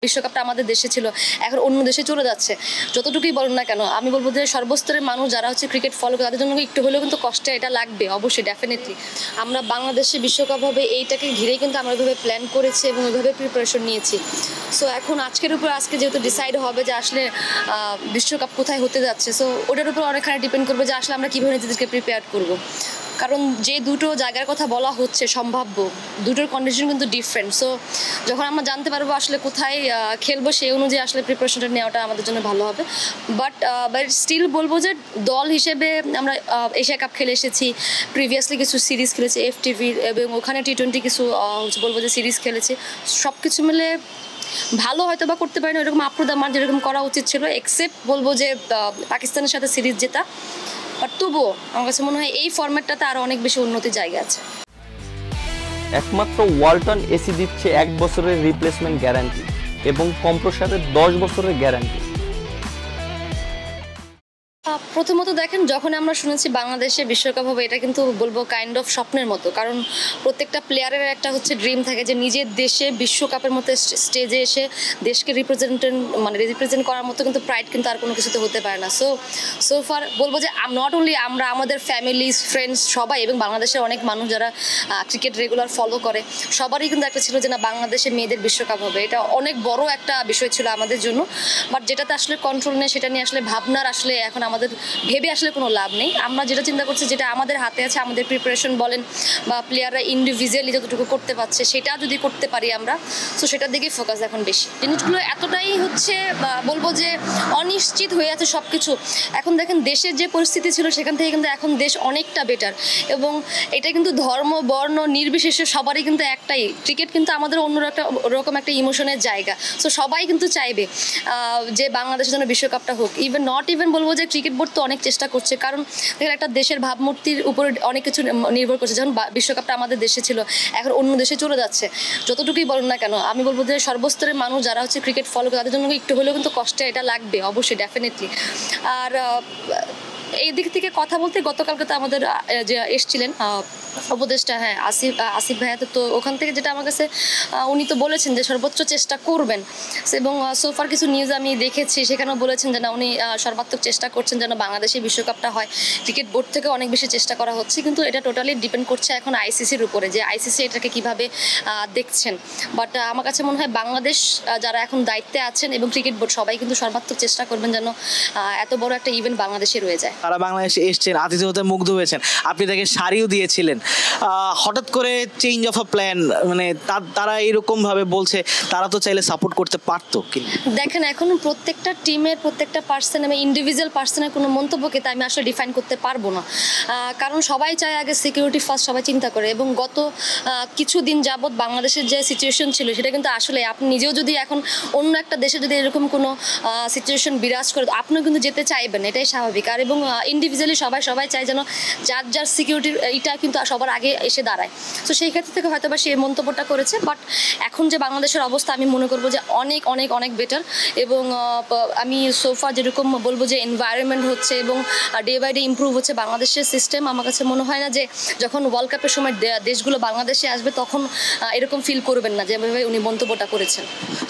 বিশ্বকাপটা আমাদের দেশে ছিল, এখন অন্য দেশে চলে যাচ্ছে। যতটুকুই বলুন না কেন, আমি বলবো যে সর্বস্তরের মানুষ যারা হচ্ছে ক্রিকেট ফলো করে তাদের জন্য একটু হলেও কিন্তু কষ্টে এটা লাগবে, অবশ্যই ডেফিনেটলি। আমরা বাংলাদেশে বিশ্বকাপ হবে এইটাকে ঘিরেই কিন্তু আমরা ওইভাবে প্ল্যান করেছি এবং ওইভাবে প্রিপারেশন নিয়েছি। সো এখন আজকে যেহেতু ডিসাইড হবে যে আসলে বিশ্বকাপ কোথায় হতে যাচ্ছে, সো ওটার উপর অনেকখানি ডিপেন্ড করবে যে আসলে আমরা কীভাবে নিজেদেরকে প্রিপেয়ার করবো। কারণ যে দুটো জায়গার কথা বলা হচ্ছে সম্ভাব্য, দুটোর কন্ডিশন কিন্তু ডিফারেন্ট। সো যখন আমরা জানতে পারবো আসলে কোথায় খেলবো, সেই অনুযায়ী আসলে প্রিপারেশনটা নেওয়াটা আমাদের জন্য ভালো হবে। বাট স্টিল বলবো যে দল হিসেবে আমরা এশিয়া কাপ খেলে এসেছি, প্রিভিয়াসলি কিছু সিরিজ খেলেছি FTV এবং ওখানে T20 কিছু বলবো যে সিরিজ খেলেছি। সব কিছু মিলে ভালো হয়তো বা করতে পারি না ওইরকম আপ্রদামান যেরকম করা উচিত ছিল, এক্সেপ্ট বলবো যে পাকিস্তানের সাথে সিরিজ জেতা। বাট তবুও আমার কাছে মনে হয় এই ফরম্যাটটাতে আরও অনেক বেশি উন্নতির জায়গা আছে। একমাত্র ওয়ালটন এসি দিচ্ছে 1 বছরের রিপ্লেসমেন্ট গ্যারান্টি এবং কম্প্রেসারের 10 বছরের গ্যারান্টি। প্রথমত দেখেন, যখন আমরা শুনেছি বাংলাদেশে বিশ্বকাপ হবে, এটা কিন্তু বলবো কাইন্ড অফ স্বপ্নের মতো। কারণ প্রত্যেকটা প্লেয়ারের একটা হচ্ছে ড্রিম থাকে যে নিজের দেশে বিশ্বকাপের মতো স্টেজে এসে দেশকে রিপ্রেজেন্ট করার মতো কিন্তু প্রাইড কিন্তু আর কোনো কিছুতে হতে পারে না। সো ফার বলবো যে নট অনলি আমরা, আমাদের ফ্যামিলি ফ্রেন্ডস সবাই এবং বাংলাদেশের অনেক মানুষ যারা ক্রিকেট রেগুলার ফলো করে সবারই কিন্তু একটা ছিল যে না, বাংলাদেশে মেয়েদের বিশ্বকাপ হবে। এটা অনেক বড় একটা বিষয় ছিল আমাদের জন্য। বাট যেটাতে আসলে কন্ট্রোল নেই, সেটা নিয়ে আসলে ভাবনার আসলে এখন আমাদের ভেবে আসলে কোনো লাভ নেই। আমরা যেটা চিন্তা করছি, যেটা আমাদের হাতে আছে, আমাদের প্রিপারেশন বলেন বা প্লেয়াররা ইন্ডিভিজুয়ালি যতটুকু করতে পারছে সেটা যদি করতে পারি আমরা, তো সেটার দিকেই ফোকাস এখন বেশি। জিনিসগুলো এতটাই হচ্ছে বলবো যে অনিশ্চিত হয়ে আছে সব কিছু। এখন দেখেন দেশের যে পরিস্থিতি ছিল সেখান থেকে কিন্তু এখন দেশ অনেকটা বেটার, এবং এটা কিন্তু ধর্ম বর্ণ নির্বিশেষে সবারই কিন্তু একটাই, ক্রিকেট কিন্তু আমাদের অন্যরকম একটা ইমোশনের জায়গা। সো সবাই কিন্তু চাইবে যে বাংলাদেশের জন্য বিশ্বকাপটা হোক। ইভেন বলবো যে ক্রিকেট বোর্ড তো অনেক চেষ্টা করছে, কারণ দেখেন একটা দেশের ভাবমূর্তির উপরে অনেক কিছু নির্ভর করছে। যখন বিশ্বকাপটা আমাদের দেশে ছিল, এখন অন্য দেশে চলে যাচ্ছে। যতটুকুই বলুন না কেন, আমি বলবো যে সর্বস্তরের মানুষ যারা হচ্ছে ক্রিকেট ফলো করে তাদের জন্য একটু হলেও কিন্তু কষ্টে এটা লাগবে, অবশ্যই ডেফিনেটলি। আর এই দিক থেকে কথা বলতে গতকালকে তো আমাদের যে এসছিলেন উপদেষ্টা, হ্যাঁ আসিফ ভাইয়া, তো ওখান থেকে যেটা আমার কাছে উনি তো বলেছেন যে সর্বোচ্চ চেষ্টা করবেন। এবং সোফার কিছু নিউজ আমি দেখেছি, সেখানেও বলেছেন যে না, উনি সর্বাত্মক চেষ্টা করছেন যেন বাংলাদেশে বিশ্বকাপটা হয়। ক্রিকেট বোর্ড থেকে অনেক বেশি চেষ্টা করা হচ্ছে, কিন্তু এটা টোটালি ডিপেন্ড করছে এখন ICCর উপরে, যে ICC এটাকে কীভাবে দেখছেন। বাট আমার কাছে মনে হয় বাংলাদেশ যারা এখন দায়িত্বে আছেন এবং ক্রিকেট বোর্ড সবাই কিন্তু সর্বাত্মক চেষ্টা করবেন যেন এত বড় একটা ইভেন্ট বাংলাদেশে রয়ে যায়। তারা বাংলাদেশে এসছেন, আতিথেয়তায় মুগ্ধ হয়েছেন, আপনি তাকে শাড়িও দিয়েছিলেন। হঠাৎ করে চেঞ্জ অফ আ প্ল্যান, মানে তারা এরকম ভাবে বলছে, তারা তো চাইলে সাপোর্ট করতে পারতো। দেখেন, এখন প্রত্যেকটা টিমের প্রত্যেকটা পার্সন এবং ইন্ডিভিজুয়াল পার্সনের কোনো মন্তব্যকে তাই আমি আসলে ডিফাইন করতে পারবো না। কারণ সবাই চায় আগে সিকিউরিটি ফার্স্ট, সবাই চিন্তা করে। এবং গত কিছুদিন যাবৎ বাংলাদেশের যে সিচুয়েশন ছিল সেটা কিন্তু আসলে আপনি নিজেও যদি এখন অন্য একটা দেশে যদি এরকম কোনো সিচুয়েশন বিরাজ করে, আপনিও কিন্তু যেতে চাইবেন, এটাই স্বাভাবিক। আর এবং ইন্ডিভিজুয়ালি সবাই চায় যেন যার সিকিউরিটির এইটা কিন্তু সবার আগে এসে দাঁড়ায়। তো সেই ক্ষেত্র থেকে হয়তো বা সে মন্তব্যটা করেছে। বাট এখন যে বাংলাদেশের অবস্থা, আমি মনে করবো যে অনেক অনেক অনেক বেটার। এবং আমি সোফা যেরকম বলবো যে এনভায়রনমেন্ট হচ্ছে এবং ডে বাই ডে ইমপ্রুভ হচ্ছে বাংলাদেশের সিস্টেম, আমার কাছে মনে হয় না যে যখন ওয়ার্ল্ড কাপের সময় দেশগুলো বাংলাদেশে আসবে তখন এরকম ফিল করবেন না যেভাবে উনি মন্তব্যটা করেছেন।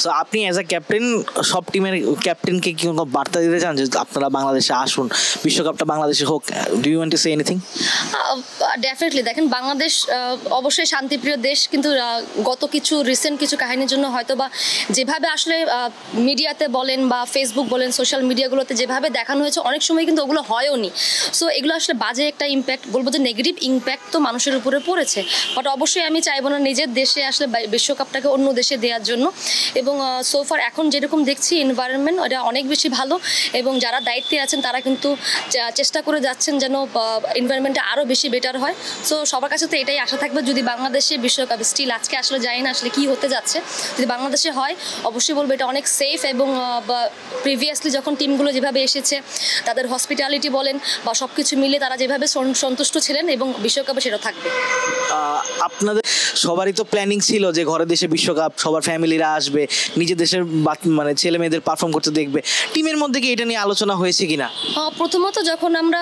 সো আপনি অ্যাজ আ ক্যাপ্টেন, সব টিমের ক্যাপ্টেনকে কি কোনো বার্তা দিতে চান যে আপনারা বাংলাদেশে আসুন, বিশ্বকাপটা বাংলাদেশে হোক? Do you want to say anything? Definitely. দেখেন, বাংলাদেশ অবশ্যই শান্তিপ্রিয় দেশ, কিন্তু গত কিছু রিসেন্ট কিছু কাহিনীর জন্য হয়তো বা যেভাবে আসলে মিডিয়াতে বলেন বা ফেসবুক বলেন, সোশ্যাল মিডিয়াগুলোতে যেভাবে দেখানো হয়েছে, অনেক সময় কিন্তু ওগুলো হয়ও নি। সো এগুলো আসলে বাজে একটা ইম্প্যাক্ট, বলবো যে নেগেটিভ ইম্প্যাক্ট তো মানুষের উপরে পড়েছে। বাট অবশ্যই আমি চাইবো না নিজের দেশে আসলে বিশ্বকাপটাকে অন্য দেশে দেওয়ার জন্য। এবং সোফার এখন যেরকম দেখছি এনভায়রনমেন্ট, ওটা অনেক বেশি ভালো, এবং যারা দায়িত্বে আছেন তারা কিন্তু চেষ্টা করে যাচ্ছেন যেন এনভায়রনমেন্টটা আরও বেশি বেটার হয়। সো সবার কাছে তো এটাই আশা থাকবে, যদি বাংলাদেশে বিশ্বকাপ, স্টিল আজকে আসলে জানি না আসলে কী হতে যাচ্ছে, যদি বাংলাদেশে হয় অবশ্যই বলবো এটা অনেক সেফ। এবং প্রিভিয়াসলি যখন টিমগুলো যেভাবে এসেছে, তাদের হসপিটালিটি বলেন বা সব কিছু মিলে তারা যেভাবে সন্তুষ্ট ছিলেন, এবং বিশ্বকাপে সেটা থাকবে। আপনাদের সবারই তো প্ল্যানিং ছিল যে ঘরের দেশে বিশ্বকাপ, সবার ফ্যামিলিরা আসবে, নিজের দেশের মানে ছেলে মেয়েদের পারফর্ম করতে দেখবে। টিমের মধ্যে কি এটা নিয়ে আলোচনা হয়েছে কিনা? প্রথমত যখন আমরা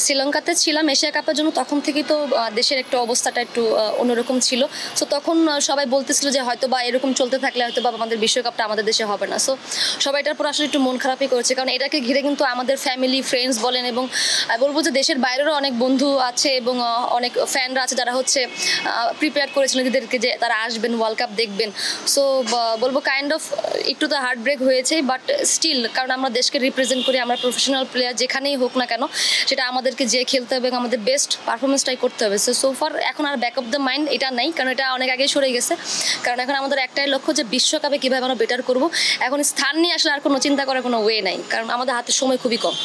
শ্রীলঙ্কাতে ছিলাম এশিয়া কাপের জন্য, তখন থেকেই তো দেশের একটু অবস্থাটা একটু অন্যরকম ছিল। সো তখন সবাই বলতেছিল যে হয়তো বা এরকম চলতে থাকলে হয়তো বা আমাদের বিশ্বকাপটা আমাদের দেশে হবে না। সো সবাই এটার পর আসলে একটু মন খারাপই করেছে, কারণ এটাকে ঘিরে কিন্তু আমাদের ফ্যামিলি ফ্রেন্ডস বলেন এবং বলবো যে দেশের বাইরেরও অনেক বন্ধু আছে এবং অনেক ফ্যানরা আছে যারা হচ্ছে প্রিপেয়ার করেছিল নিজেদেরকে যে তারা আসবেন, ওয়ার্ল্ড কাপ দেখবেন। সো বলবো কাইন্ড অফ একটু তো হার্ট ব্রেক হয়েছে, বাট স্টিল কারণ আমরা দেশকে রিপ্রেজেন্ট করি, আমরা প্রফেশনাল প্লেয়ার যেখানেই হোক না কেন সেটা আমাদেরকে যে খেলতে হবে এবং আমাদের বেস্ট পারফরমেন্সটাই করতে হবে। সো ফার এখন আর ব্যাক অফ দ্য মাইন্ড এটা নাই, কারণ এটা অনেক আগেই সরে গেছে। কারণ এখন আমাদের একটাই লক্ষ্য যে বিশ্বকাপে কীভাবে আমরা বেটার করবো। এখন স্থান নিয়ে আসলে আর কোনো চিন্তা করার কোনো ওয়ে নাই, কারণ আমাদের হাতে সময় খুবই কম।